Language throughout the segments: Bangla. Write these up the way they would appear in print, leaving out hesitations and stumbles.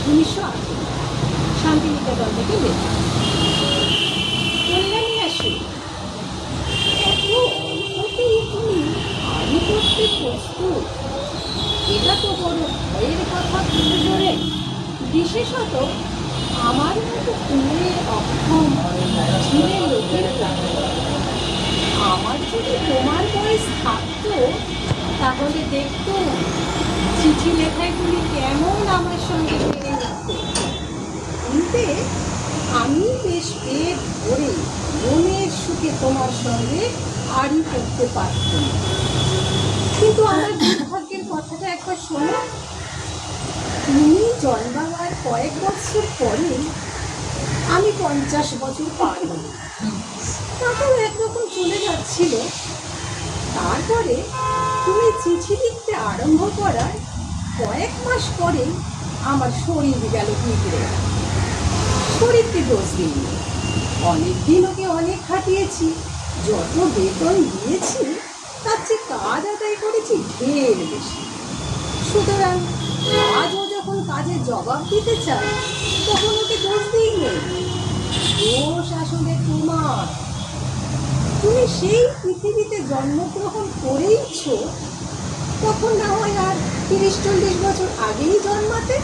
1918 শান্তিনিকেতন থেকে লেখা। কল্যাণী আসে, এত অল্পতেই তুমি আড়ি করতে প্রস্তুত, এটা তো বড় ভয়ের কথা প্রয়োজনে, বিশেষত আমার মতো কুড়ে অক্ষম ছেলে লোকের পক্ষে। আমার যদি তোমার বয়স থাকতো তাহলে দেখতো চিঠি লেখাগুলি কেমন আমার সঙ্গে বেড়ে উঠত। কিন্তু আমি বেশ পেট ভরে মনের সুখে তোমার সঙ্গে আড়ি করতে পারতাম। কিন্তু আমার দুর্ভাগ্যের কথাটা একবার শোনো। তুমি জন্মাবার কয়েক বছর পরে আমি 50 বছর পার হই। তারপর একরকম চলে যাচ্ছিল। তারপরে তুমি চিঠি লিখতে আরম্ভ করার কয়েক মাস পরে আমার শরীর গেল বিগড়ে। শরীরকে দোষ দিইনি, অনেকদিন ওকে অনেক খাটিয়েছি, যত বেতন দিয়েছি তার চেয়ে কাজ আদায় করেছি ঢের বেশি। সুতরাং আজ ও যখন কাজের জবাব দিতে চায় তখন ওকে দোষ দিই নেই, দোষ আসলে তোমার। তুমি সেই পৃথিবীতে জন্মগ্রহণ করেইছ, তখন না হয় আর 30-40 বছর আগেই জন্মাতে।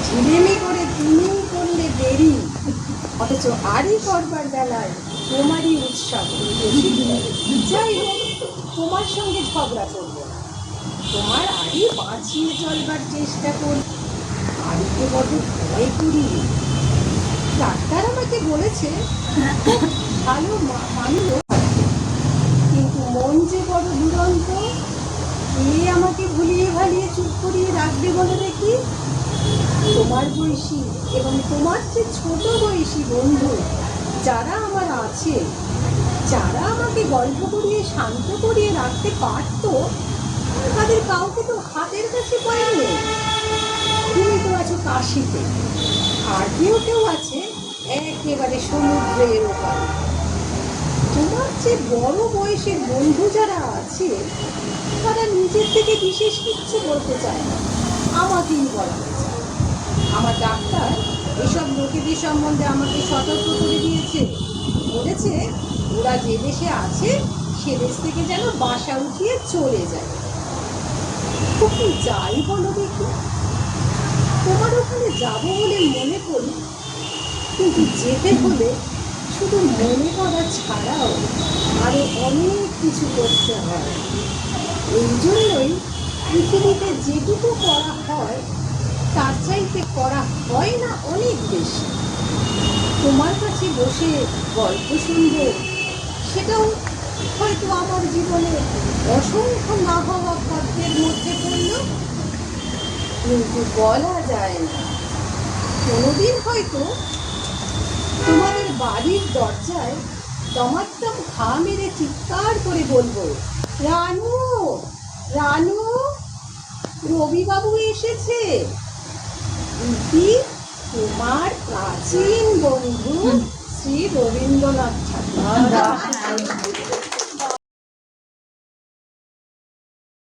ঝিলেমি করে তুমি করলে দেরি, অথচ আড়ি করবার বেলায় তোমারই উৎসাহ। যাই হোক, তোমার সঙ্গে ঝগড়া করব না, তোমার আড়ি বাঁচিয়ে চলবার চেষ্টা করি। আড়িকে বড় ভয় করি। ডাক্তার আমাকে বলেছে খুব ভালো মানুষ, কিন্তু মন যে বড় দুরন্ত। কে আমাকে ভুলিয়ে ভালিয়ে চুপ করিয়ে রাখবে বলে দেখি? তোমার বয়সী এবং তোমার যে ছোট বয়সী বন্ধু যারা আমার আছে, যারা আমাকে গল্প করিয়ে শান্ত করিয়ে রাখতে পারত, তাদের কাউকে তো হাতের কাছে পাইনি। তুমি তো আছো কাশিতে, আর কেউ কেউ আছে একেবারে সমুদ্রের ওপারে। তোমার যে বড় বয়সের বন্ধু যারা আছে তারা নিজের থেকে বিশেষ কিছু বলতে চায় না, আমাকেই বলা হয়েছে। আমার ডাক্তার এসব লোকেদের সম্বন্ধে আমাকে সতর্ক করে দিয়েছে, বলেছে ওরা যে দেশে আছে সে দেশ থেকে যেন বাসা উঠিয়ে চলে যায়। তুমি যাই বলো দেখি, তোমার ওখানে যাবো বলে মনে করি, কিন্তু যেতে হলে শুধু মনে করা ছাড়াও আরো অনেক কিছু করতে হয়। এই জন্যই পৃথিবীতে যেটুকু করা হয় তার চাইতে করা হয় না অনেক বেশি। তোমার কাছে বসে গল্প শুনব, সেটাও হয়তো আমার জীবনে অসংখ্য না হওয়া ভাগ্যের মধ্যে পড়ল। কিন্তু বলা যায় না, কোনোদিন হয়তো তোমাদের বাড়ির দরজায় দমাত্তম ঘা মেরে চিৎকার করে বলবো, রানু রানু, রবিবাবু এসেছে। ইতি তোমার প্রাচীন বন্ধু শ্রী রবীন্দ্রনাথ ঠাকুর।